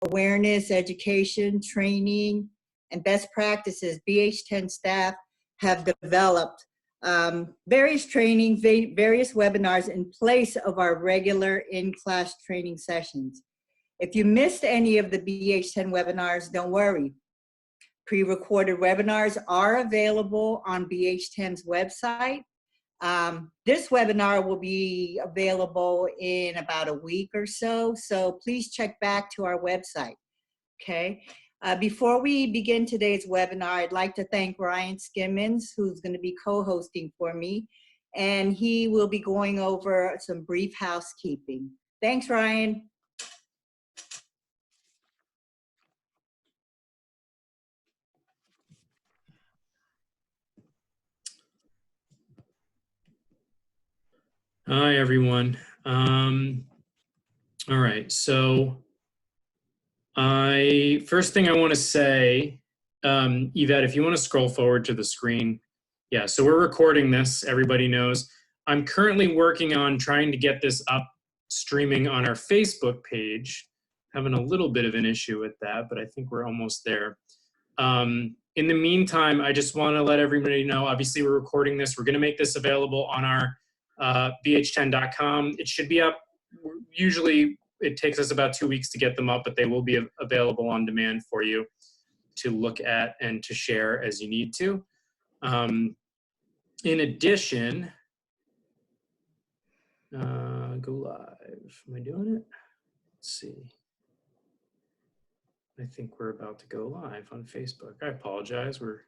awareness, education, training, and best practices, BH10 staff have developed various training, various webinars in place of our regular in-class training sessions. If you missed any of the BH10 webinars, don't worry. Pre-recorded webinars are available on BH10's website. This webinar will be available in about a week or so, so please check back to our website, okay? Before we begin today's webinar, I'd like to thank Ryan Skimmons, who's going to be co-hosting for me, and he will be going over some brief housekeeping. Thanks, Ryan. Hi, everyone. All right, so first thing I want to say, Yvette, if you want to scroll forward to the screen. Yeah, so we're recording this, everybody knows. I'm currently working on trying to get this up streaming on our Facebook page. Having a little bit of an issue with that, but I think we're almost there. In the meantime, I just want to let everybody know, obviously we're recording this. We're going to make this available on our bh10.com. It should be up. Usually it takes us about 2 weeks to get them up, but they will be available on demand for you to look at and to share as you need to. In addition, go live. Am I doing it? Let's see. I think we're about to go live on Facebook. I apologize. We're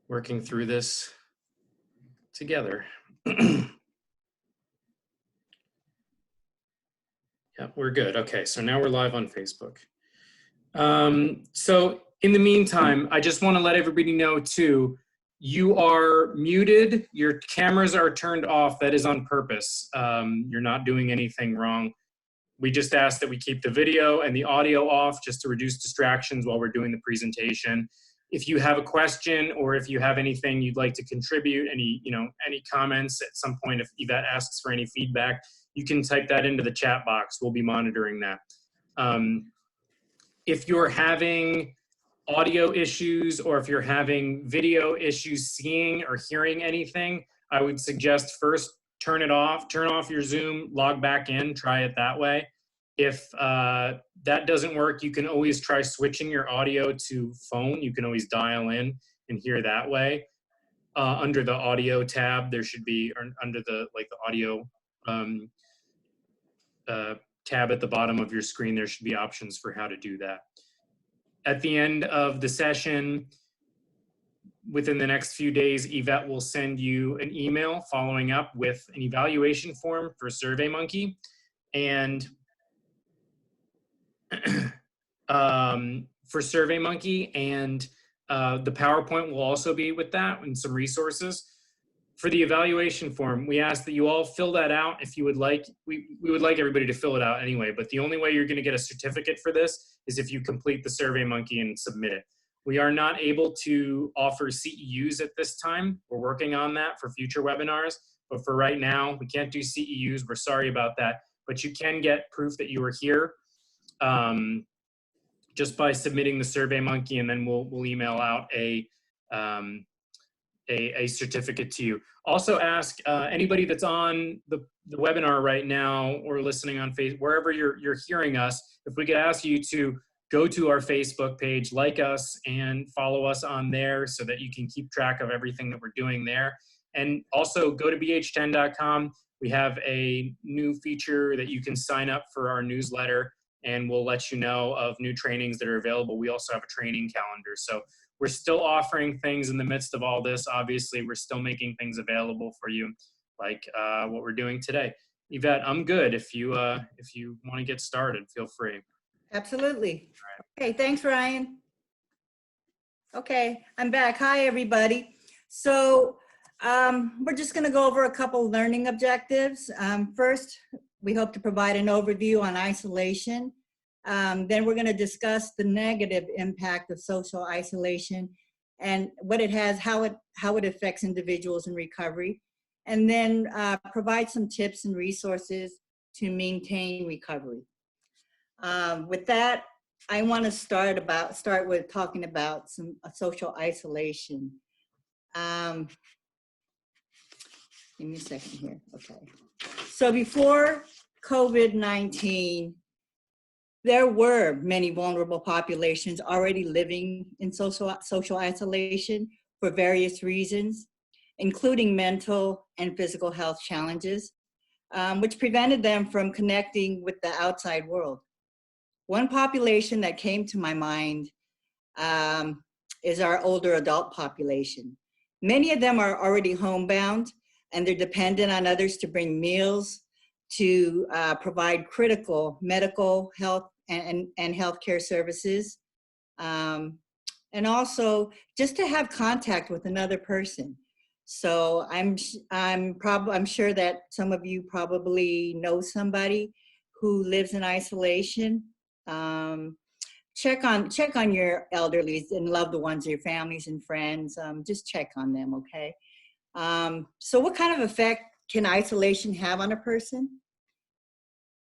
working through this together. Yeah, we're good. Okay, so now we're live on Facebook. So in the meantime, I just want to let everybody know too, you are muted, your cameras are turned off. That is on purpose. You're not doing anything wrong. We just ask that we keep the video and the audio off just to reduce distractions while we're doing the presentation. If you have a question or if you have anything you'd like to contribute, any comments at some point, if Yvette asks for any feedback, you can type that into the chat box. We'll be monitoring that. If you're having audio issues or if you're having video issues seeing or hearing anything, I would suggest first turn it off, turn off your Zoom, log back in, try it that way. If that doesn't work, you can always try switching your audio to phone. You can always dial in and hear that way. Under the audio tab, there should be, or under the audio tab at the bottom of your screen, there should be options for how to do that. At the end of the session, within the next few days, Yvette will send you an email following up with an evaluation form for SurveyMonkey. And for SurveyMonkey, and the PowerPoint will also be with that and some resources. For the evaluation form, we ask that you all fill that out if you would like. We would like everybody to fill it out anyway, but the only way you're going to get a certificate for this is if you complete the SurveyMonkey and submit it. We are not able to offer CEUs at this time. We're working on that for future webinars, but for right now, we can't do CEUs. We're sorry about that, but you can get proof that you were here just by submitting the SurveyMonkey, and then we'll email out a certificate to you. Also ask anybody that's on the webinar right now or listening on Facebook, wherever you're hearing us, if we could ask you to go to our Facebook page, like us, and follow us on there so that you can keep track of everything that we're doing there. And also go to bh10.com. We have a new feature that you can sign up for our newsletter, and we'll let you know of new trainings that are available. We also have a training calendar. So we're still offering things in the midst of all this. Obviously, we're still making things available for you, like what we're doing today. Yvette, I'm good. If you want to get started, feel free. Absolutely. Okay, thanks, Ryan. Okay, I'm back. Hi, everybody. So we're just going to go over a couple learning objectives. First, we hope to provide an overview on isolation. Then we're going to discuss the negative impact of social isolation and what it has, how it affects individuals in recovery, and then provide some tips and resources to maintain recovery. With that, I want to start with talking about some social isolation. Um, Give me a second here. Okay. So before COVID-19, there were many vulnerable populations already living in social isolation for various reasons, including mental and physical health challenges, which prevented them from connecting with the outside world. One population that came to my mind is our older adult population. Many of them are already homebound and they're dependent on others to bring meals, to provide critical medical health and healthcare services, and also just to have contact with another person. So I'm sure that some of you probably know somebody who lives in isolation. Check on your elderly and loved ones, your families and friends. Just check on them, okay? So what kind of effect can isolation have on a person?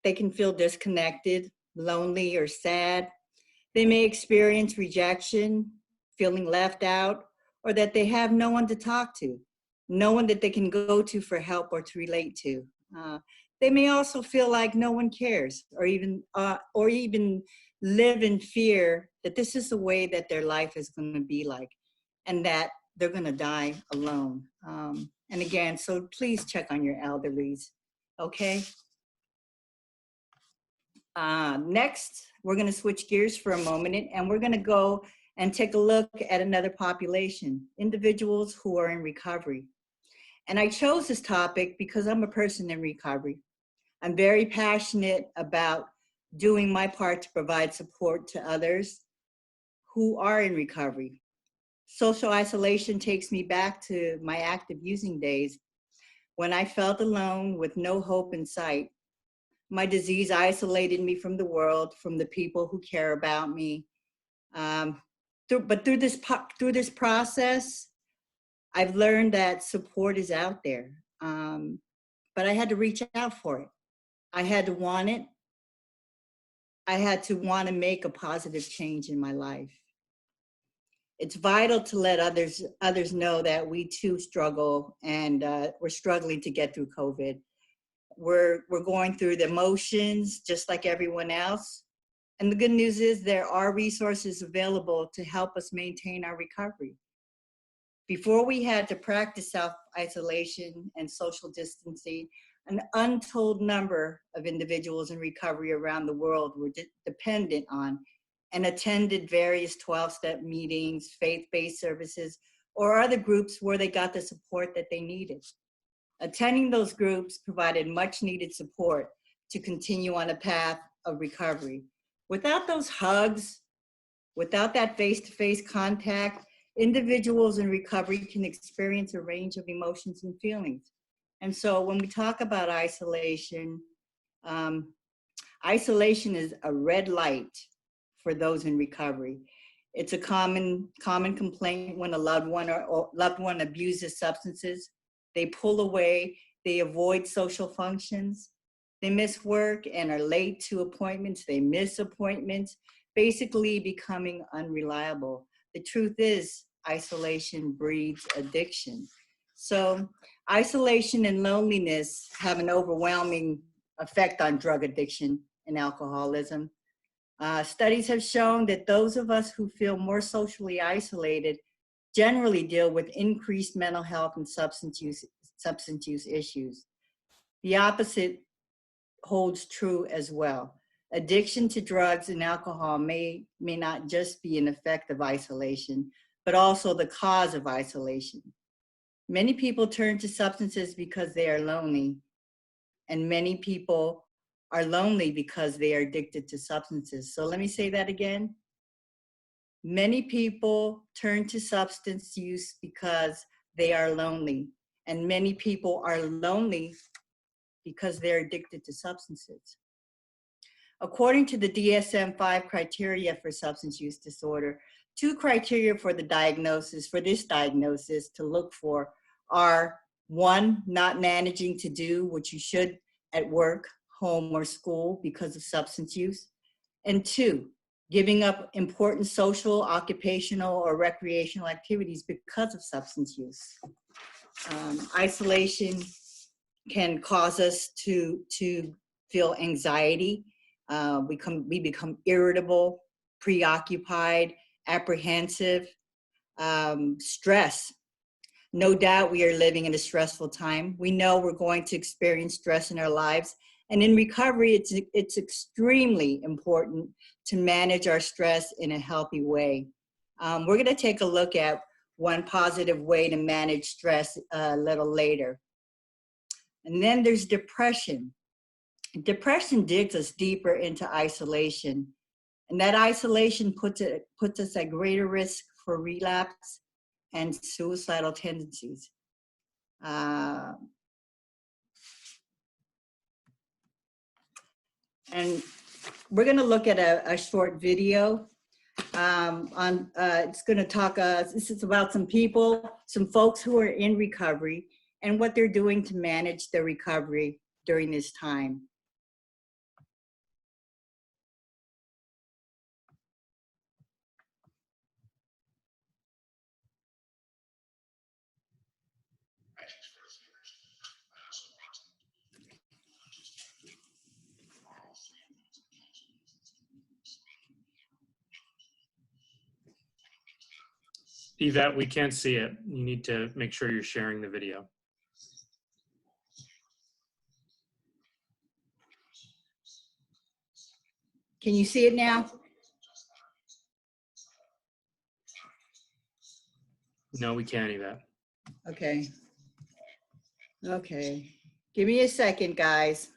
They can feel disconnected, lonely, or sad. They may experience rejection, feeling left out, or that they have no one to talk to, no one that they can go to for help or to relate to. They may also feel like no one cares, or even live in fear that this is the way that their life is going to be like, and that they're going to die alone. And again, so please check on your elderlies, okay? Next, we're going to switch gears for a moment, and we're going to go and take a look at another population, individuals who are in recovery. And I chose this topic because I'm a person in recovery. I'm very passionate about doing my part to provide support to others who are in recovery. Social isolation takes me back to my active using days when I felt alone with no hope in sight. My disease isolated me from the world, from the people who care about me. Through this process, I've learned that support is out there, but I had to reach out for it. I had to want it. I had to want to make a positive change in my life. It's vital to let others know that we too struggle, and we're struggling to get through COVID. We're going through the motions just like everyone else. And the good news is there are resources available to help us maintain our recovery. Before we had to practice self-isolation and social distancing, an untold number of individuals in recovery around the world were dependent on and attended various 12-step meetings, faith-based services, or other groups where they got the support that they needed. Attending those groups provided much needed support to continue on a path of recovery. Without those hugs, without that face-to-face contact, individuals in recovery can experience a range of emotions and feelings. And so when we talk about isolation, isolation is a red light for those in recovery. It's a common complaint when a loved one abuses substances. They pull away, they avoid social functions, they miss work and are late to appointments, they miss appointments, basically becoming unreliable. The truth is, isolation breeds addiction. So isolation and loneliness have an overwhelming effect on drug addiction and alcoholism. Studies have shown that those of us who feel more socially isolated generally deal with increased mental health and substance use issues. The opposite holds true as well. Addiction to drugs and alcohol may not just be an effect of isolation, but also the cause of isolation. Many people turn to substances because they are lonely, and many people are lonely because they are addicted to substances. So let me say that again. Many people turn to substance use because they are lonely, and many people are lonely because they're addicted to substances. According to the DSM-5 criteria for substance use disorder, 2 criteria for this diagnosis to look for are 1, not managing to do what you should at work, home, or school because of substance use, and 2, giving up important social, occupational, or recreational activities because of substance use. Isolation can cause us to feel anxiety. We become irritable, preoccupied, apprehensive, stress. No doubt we are living in a stressful time. We know we're going to experience stress in our lives. And in recovery, it's extremely important to manage our stress in a healthy way. We're going to take a look at one positive way to manage stress a little later. And then there's depression. Depression digs us deeper into isolation. And that isolation puts us at greater risk for relapse and suicidal tendencies. And we're going to look at a short video it's going to talk, this is about some folks who are in recovery and what they're doing to manage their recovery during this time. Yvette, we can't see it. You need to make sure you're sharing the video. Can you see it now? No, we can't, Yvette. Okay. Okay. Give me a second, guys.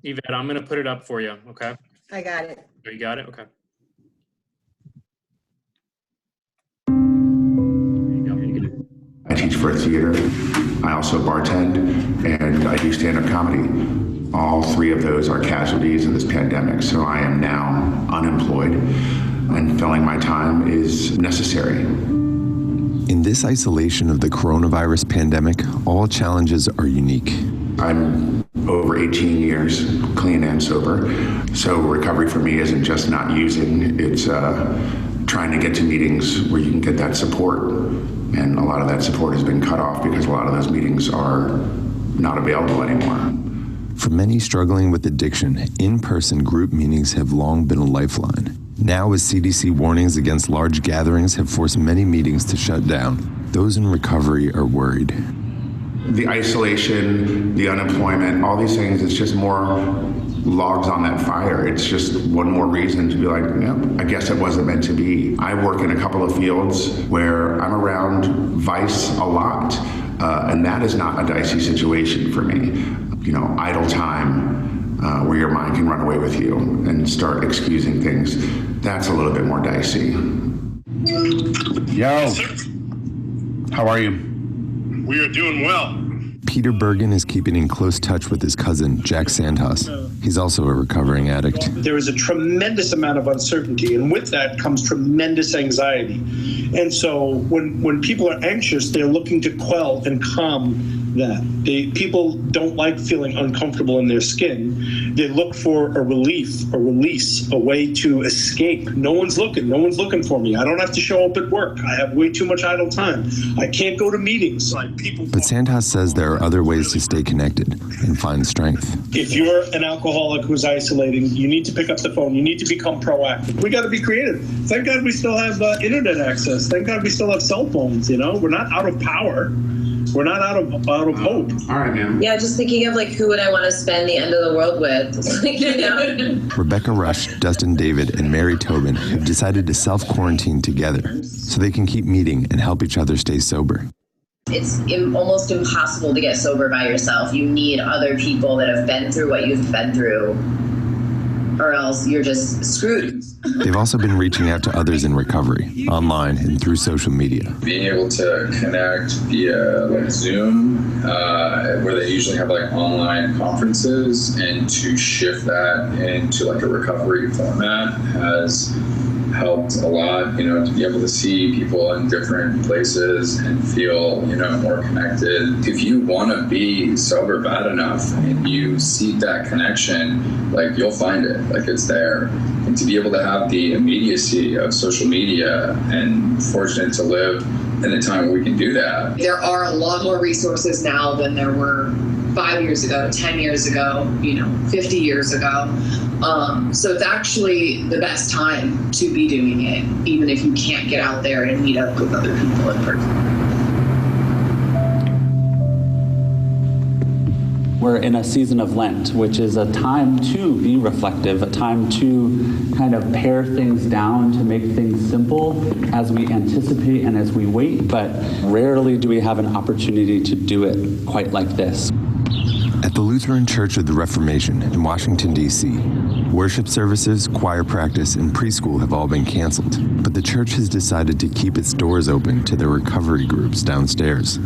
Yvette, I'm going to put it up for you, okay? I got it. Oh, you got it? Okay. I teach for a theater. I also bartend, and I do stand-up comedy. All three of those are casualties of this pandemic, so I am now unemployed, and filling my time is necessary. In this isolation of the coronavirus pandemic, all challenges are unique. I'm over 18 years clean and sober, so recovery for me isn't just not using, it's trying to get to meetings where you can get that support. And a lot of that support has been cut off because a lot of those meetings are not available anymore. For many struggling with addiction, in-person group meetings have long been a lifeline. Now, as CDC warnings against large gatherings have forced many meetings to shut down, those in recovery are worried. The isolation, the unemployment, all these things, it's just more logs on that fire. It's just one more reason to be like, yeah, I guess it wasn't meant to be. I work in a couple of fields where I'm around vice a lot, and that is not a dicey situation for me. You know, idle time where your mind can run away with you and start excusing things, that's a little bit more dicey. Yo, how are you? We are doing well. Peter Bergen is keeping in close touch with his cousin, Jack Sandhaus. He's also a recovering addict. There is a tremendous amount of uncertainty, and with that comes tremendous anxiety. And so when people are anxious, they're looking to quell and calm that. People don't like feeling uncomfortable in their skin. They look for a relief, a release, a way to escape. No one's looking for me. I don't have to show up at work. I have way too much idle time. I can't go to meetings. But Sandhaus says there are other ways to stay connected and find strength. If you're an alcoholic who's isolating, you need to pick up the phone. You need to become proactive. We got to be creative. Thank God we still have internet access. Thank God we still have cell phones. You know, we're not out of power. We're not out of hope. All right, man. Yeah, just thinking of like who would I want to spend the end of the world with? Like, you know? Rebecca Rush, Dustin David, and Mary Tobin have decided to self-quarantine together so they can keep meeting and help each other stay sober. It's almost impossible to get sober by yourself. You need other people that have been through what you've been through or else you're just screwed. They've also been reaching out to others in recovery, online and through social media. Being able to connect via like Zoom, where they usually have like online conferences, and to shift that into like a recovery format has helped a lot, you know, to be able to see people in different places and feel, you know, more connected. If you want to be sober bad enough and you seek that connection, like you'll find it, like it's there. And to be able to have the immediacy of social media, and fortunate to live in a time where we can do that. There are a lot more resources now than there were 5 years ago, 10 years ago, 50 years ago. So it's actually the best time to be doing it, even if you can't get out there and meet up with other people in person. We're in a season of Lent, which is a time to be reflective, a time to kind of pare things down, to make things simple as we anticipate and as we wait, but rarely do we have an opportunity to do it quite like this. At the Lutheran Church of the Reformation in Washington, D.C., worship services, choir practice, and preschool have all been canceled, but the church has decided to keep its doors open to their recovery groups downstairs.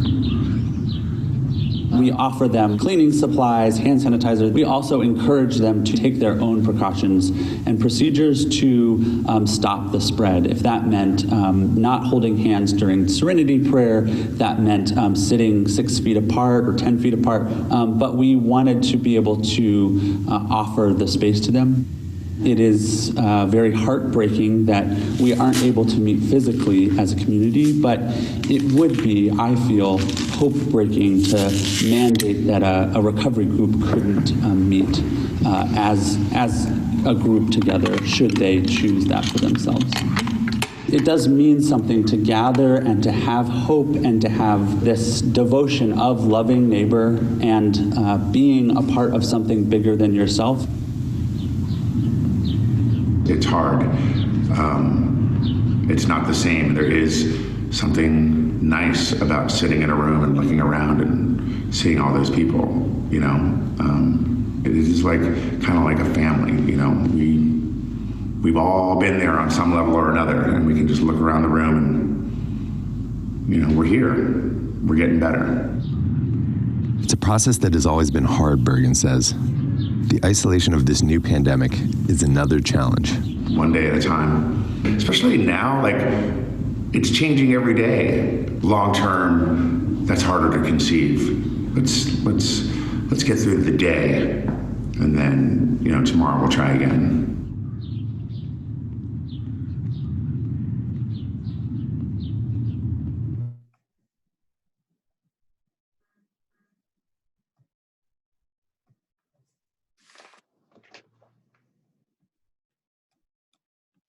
We offer them cleaning supplies, hand sanitizer. We also encourage them to take their own precautions and procedures to stop the spread. If that meant not holding hands during serenity prayer, that meant sitting 6 feet apart or 10 feet apart. But we wanted to be able to offer the space to them. It is very heartbreaking that we aren't able to meet physically as a community, but it would be, I feel, hope-breaking to mandate that a recovery group couldn't meet as a group together, should they choose that for themselves. It does mean something to gather and to have hope and to have this devotion of loving neighbor and being a part of something bigger than yourself. It's hard. It's not the same. There is something nice about sitting in a room and looking around and seeing all those people, It is like kind of like a family, We've all been there on some level or another, and we can just look around the room and, we're here. We're getting better. It's a process that has always been hard, Bergen says. The isolation of this new pandemic is another challenge. One day at a time, especially now, it's changing every day. Long term, that's harder to conceive. Let's get through the day, and then, tomorrow we'll try again.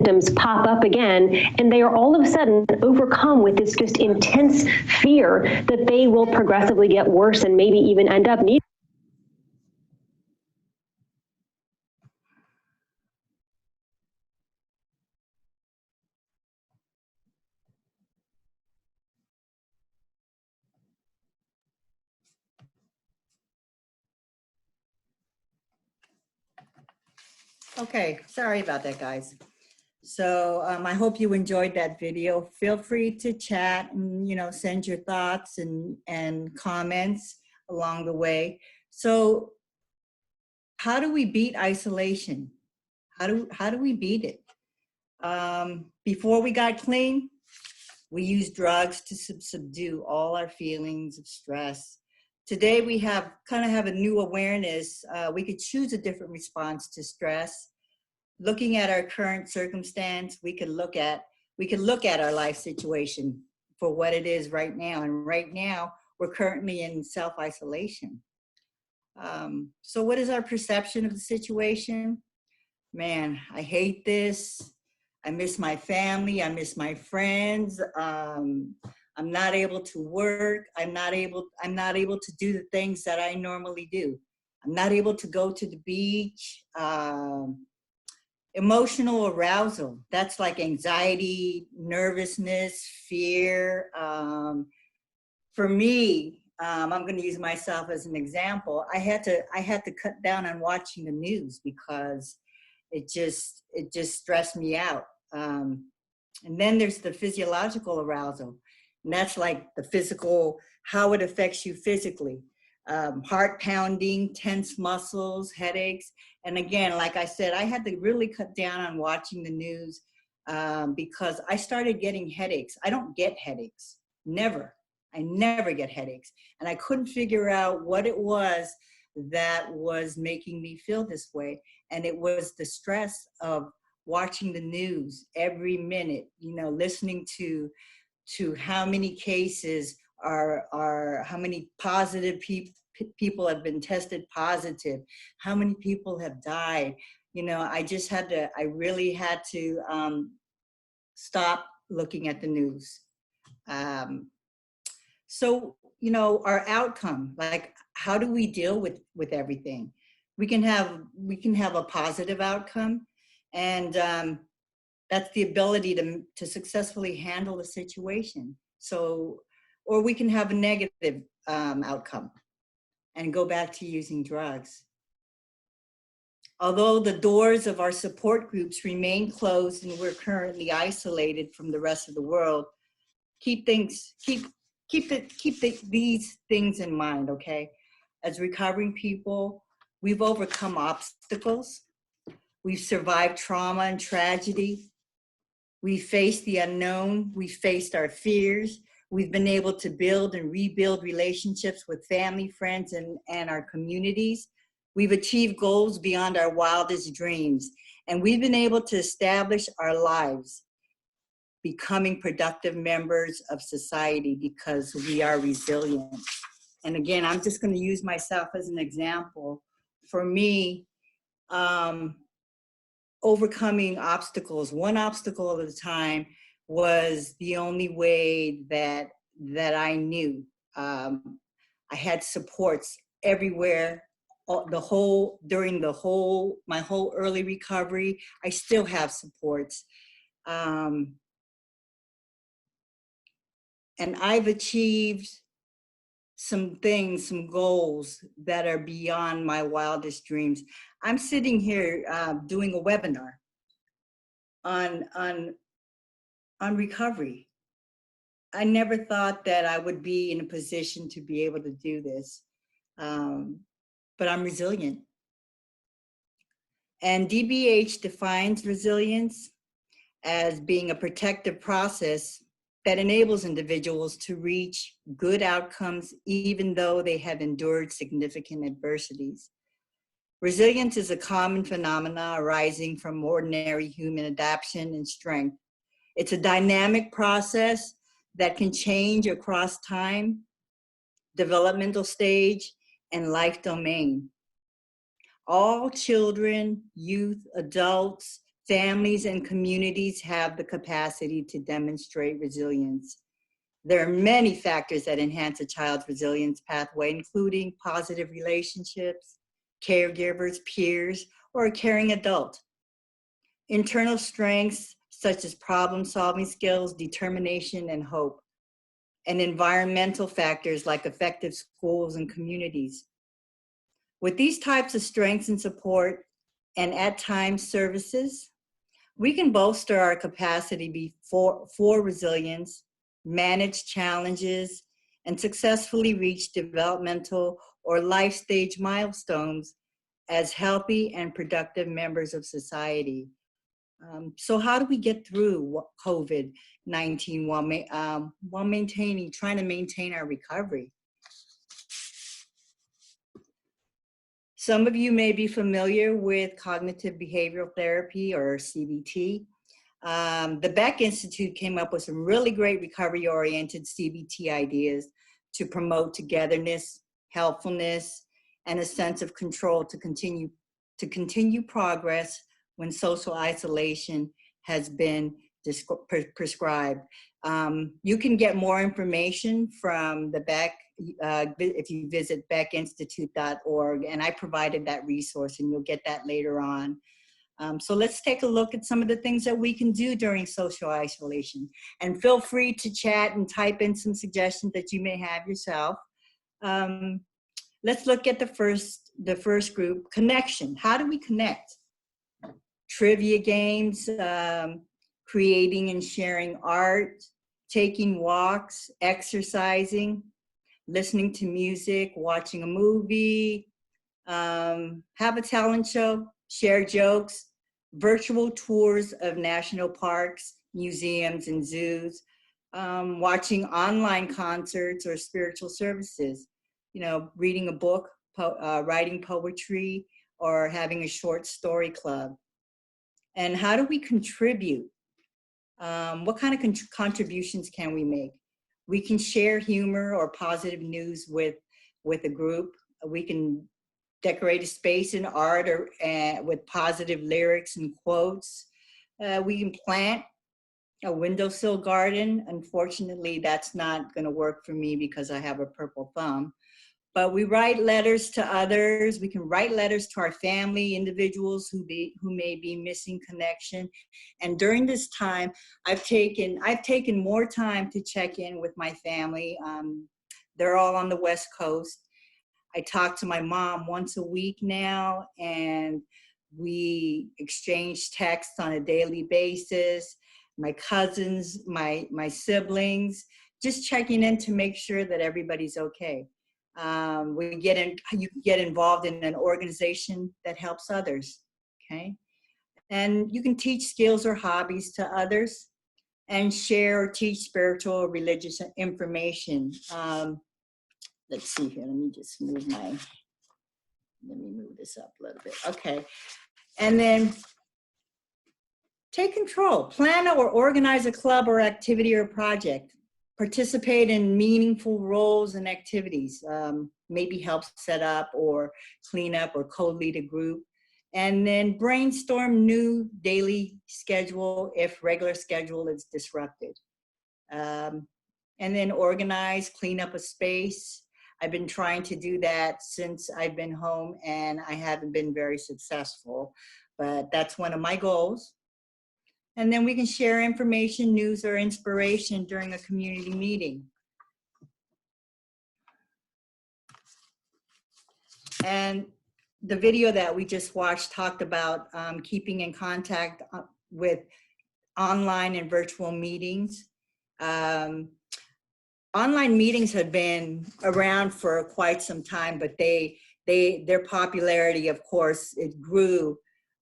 Symptoms pop up again, and they are all of a sudden overcome with this just intense fear that they will progressively get worse and maybe even end up needing. Okay, sorry about that, guys. So I hope you enjoyed that video. Feel free to chat and send your thoughts and comments along the way. So how do we beat isolation? How do we beat it? Before we got clean, we used drugs to subdue all our feelings of stress. Today we have a new awareness. We could choose a different response to stress. Looking at our current circumstance, we could look at our life situation for what it is right now. And right now, we're currently in self-isolation. So what is our perception of the situation? Man, I hate this. I miss my family. I miss my friends. I'm not able to work. I'm not able to do the things that I normally do. I'm not able to go to the beach. Emotional arousal, that's like anxiety, nervousness, fear. For me, I'm going to use myself as an example. I had to cut down on watching the news because it just stressed me out. And then there's the physiological arousal, and that's like the physical, how it affects you physically. Heart pounding, tense muscles, headaches. And again, like I said, I had to really cut down on watching the news because I started getting headaches. I don't get headaches, never. I never get headaches. And I couldn't figure out what it was that was making me feel this way. And it was the stress of watching the news every minute, listening to how many cases are how many positive people have been tested positive, how many people have died. I really had to stop looking at the news. So, our outcome, like, how do we deal with everything? We can have a positive outcome, and that's the ability to successfully handle the situation. So, or we can have a negative outcome and go back to using drugs. Although the doors of our support groups remain closed and we're currently isolated from the rest of the world, keep these things in mind, okay? As recovering people, we've overcome obstacles. We've survived trauma and tragedy. We faced the unknown. We faced our fears. We've been able to build and rebuild relationships with family, friends, and our communities. We've achieved goals beyond our wildest dreams. And we've been able to establish our lives, becoming productive members of society because we are resilient. And again, I'm just going to use myself as an example. For me, overcoming obstacles, one obstacle at a time, was the only way that I knew. I had supports everywhere, during my whole early recovery. I still have supports. And I've achieved some things, some goals that are beyond my wildest dreams. I'm sitting here doing a webinar on recovery. I never thought that I would be in a position to be able to do this, but I'm resilient. And DBH defines resilience as being a protective process that enables individuals to reach good outcomes even though they have endured significant adversities. Resilience is a common phenomenon arising from ordinary human adaptation and strength. It's a dynamic process that can change across time, developmental stage, and life domain. All children, youth, adults, families, and communities have the capacity to demonstrate resilience. There are many factors that enhance a child's resilience pathway, including positive relationships, caregivers, peers, or a caring adult. Internal strengths such as problem-solving skills, determination, and hope. And environmental factors like effective schools and communities. With these types of strengths and support, and at times services, we can bolster our capacity for resilience, manage challenges, and successfully reach developmental or life stage milestones as healthy and productive members of society. So how do we get through COVID-19 while trying to maintain our recovery? Some of you may be familiar with cognitive behavioral therapy, or CBT. The Beck Institute came up with some really great recovery-oriented CBT ideas to promote togetherness, helpfulness, and a sense of control to continue progress when social isolation has been prescribed. You can get more information from the Beck if you visit beckinstitute.org, and I provided that resource, and you'll get that later on. So let's take a look at some of the things that we can do during social isolation. And feel free to chat and type in some suggestions that you may have yourself. Let's look at the first group, connection. How do we connect? trivia games, creating and sharing art, taking walks, exercising, listening to music, watching a movie, have a talent show, share jokes, virtual tours of national parks, museums, and zoos, watching online concerts or spiritual services, reading a book, writing poetry, or having a short story club. And how do we contribute? What kind of contributions can we make? We can share humor or positive news with a group. We can decorate a space in art or with positive lyrics and quotes. We can plant a windowsill garden. Unfortunately, that's not going to work for me because I have a purple thumb. But we write letters to others. We can write letters to our family, individuals who may be missing connection. And during this time, I've taken more time to check in with my family. They're all on the West Coast. I talk to my mom once a week now, and we exchange texts on a daily basis. My cousins, my siblings, just checking in to make sure that everybody's okay. You can get involved in an organization that helps others, okay? And you can teach skills or hobbies to others and share or teach spiritual or religious information. Let's see here, let me move this up a little bit. Okay, and then take control. Plan or organize a club or activity or project. Participate in meaningful roles and activities. Maybe help set up or clean up or co-lead a group. And then brainstorm new daily schedule if regular schedule is disrupted. And then organize, clean up a space. I've been trying to do that since I've been home, and I haven't been very successful, but that's one of my goals. And then we can share information, news, or inspiration during a community meeting. And the video that we just watched talked about keeping in contact with online and virtual meetings. Online meetings have been around for quite some time, but their popularity, of course, it grew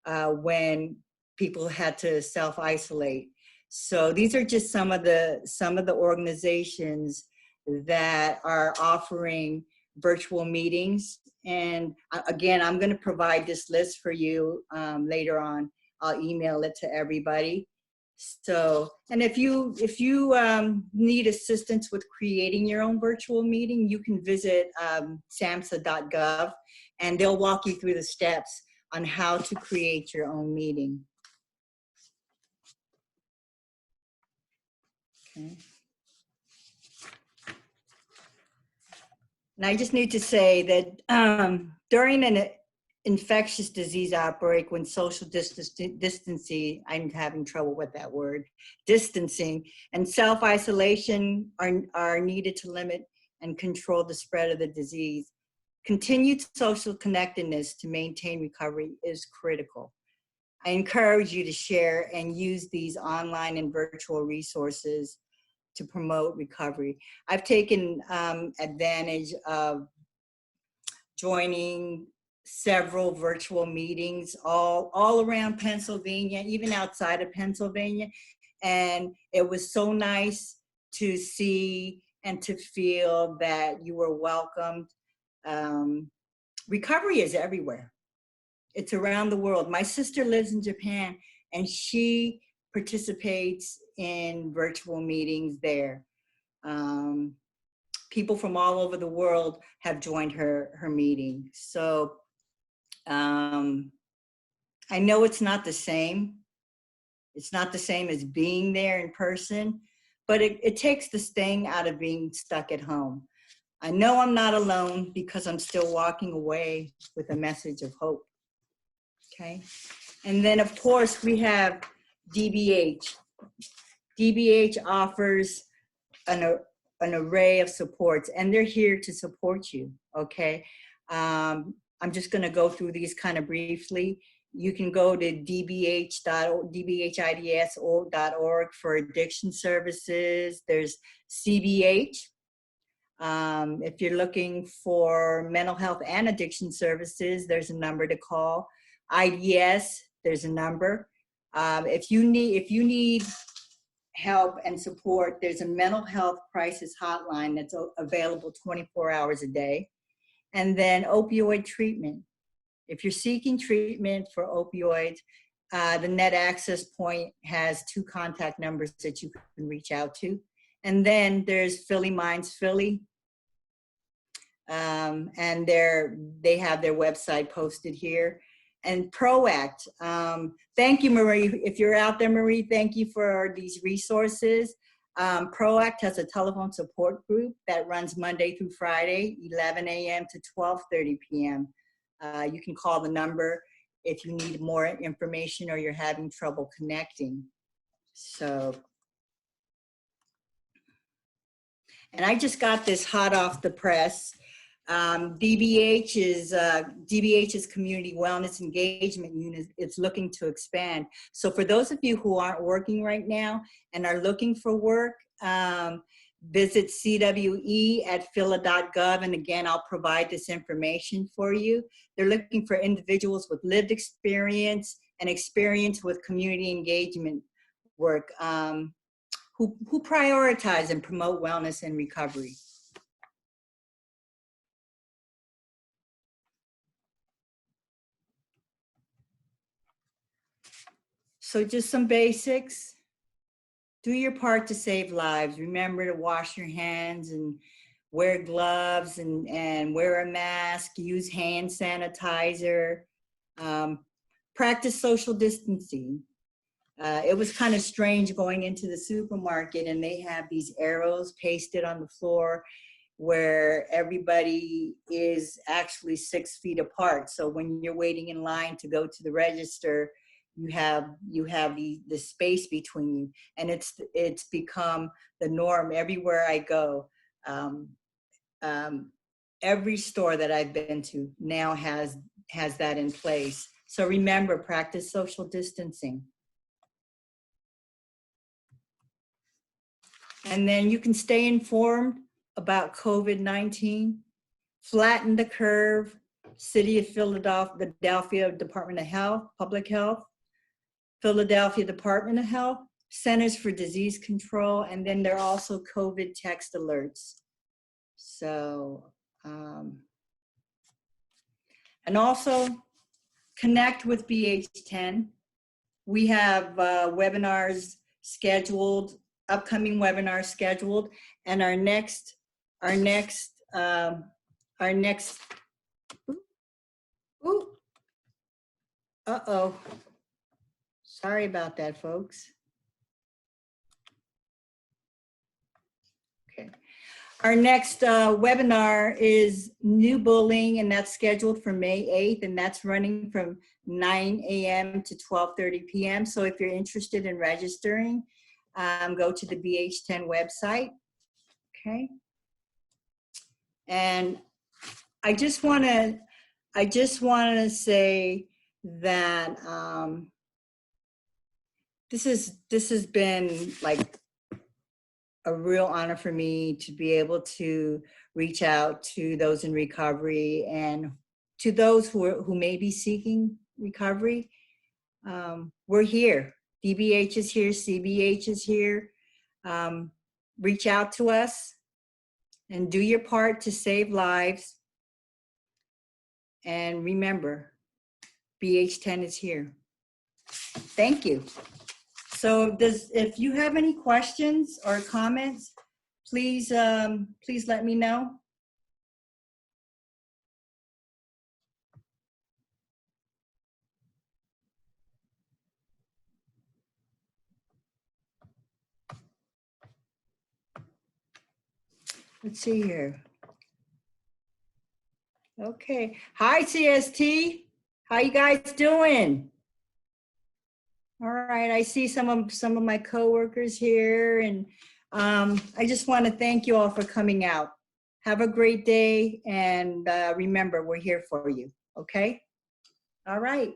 when people had to self-isolate. So these are just some of the organizations that are offering virtual meetings. And again, I'm going to provide this list for you later on. I'll email it to everybody. So, and if you need assistance with creating your own virtual meeting, you can visit samhsa.gov, and they'll walk you through the steps on how to create your own meeting. Okay. And I just need to say that during an infectious disease outbreak, when social distancing, I'm having trouble with that word, distancing and self-isolation are needed to limit and control the spread of the disease. Continued social connectedness to maintain recovery is critical. I encourage you to share and use these online and virtual resources to promote recovery. I've taken advantage of joining several virtual meetings all around Pennsylvania, even outside of Pennsylvania. And it was so nice to see and to feel that you were welcomed. Recovery is everywhere. It's around the world. My sister lives in Japan, and she participates in virtual meetings there. People from all over the world have joined her meeting. So I know it's not the same. It's not the same as being there in person, but it takes the sting out of being stuck at home. I know I'm not alone because I'm still walking away with a message of hope. Okay. And then of course we have DBH. DBH offers an array of supports, and they're here to support you. Okay. I'm just going to go through these kind of briefly. You can go to dbhids.org for addiction services. There's CBH. If you're looking for mental health and addiction services, there's a number to call. IDS, there's a number. If you need help and support, there's a mental health crisis hotline that's available 24 hours a day. And then opioid treatment. If you're seeking treatment for opioids, the Net Access Point has 2 contact numbers that you can reach out to. And then there's Philly Minds Philly. And they have their website posted here. And PROACT. Thank you, Marie. If you're out there, Marie, thank you for these resources. PROACT has a telephone support group that runs Monday through Friday, 11 a.m. to 12:30 p.m. You can call the number if you need more information or you're having trouble connecting. So, and I just got this hot off the press. DBH's Community Wellness Engagement Unit is looking to expand. So for those of you who aren't working right now and are looking for work, visit cwe@phila.gov, and again, I'll provide this information for you. They're looking for individuals with lived experience and experience with community engagement work who prioritize and promote wellness and recovery. So just some basics. Do your part to save lives. Remember to wash your hands and wear gloves and wear a mask, use hand sanitizer, practice social distancing. It was kind of strange going into the supermarket and they have these arrows pasted on the floor where everybody is actually 6 feet apart. So when you're waiting in line to go to the register, you have the space between you, and it's become the norm everywhere I go. Every store that I've been to now has that in place. So remember, practice social distancing. And then you can stay informed about COVID-19, flatten the curve, City of Philadelphia Department of Health, Public Health, Philadelphia Department of Health, Centers for Disease Control, and then there are also COVID text alerts. So, and also connect with BH10. We have webinars scheduled, upcoming webinars scheduled, and our next, uh-oh. Sorry about that, folks. Okay. Our next webinar is New Bullying, and that's scheduled for May 8th, and that's running from 9 a.m. to 12:30 p.m. So if you're interested in registering, go to the BH10 website, okay? And I just want to say that this has been like a real honor for me to be able to reach out to those in recovery and to those who may be seeking recovery. We're here. DBH is here, CBH is here. Reach out to us and do your part to save lives. And remember, BH10 is here. Thank you. So if you have any questions or comments, please let me know. Let's see here. Okay. Hi, CST. How you guys doing? All right. I see some of my coworkers here, and I just want to thank you all for coming out. Have a great day, and remember, we're here for you. Okay. All right.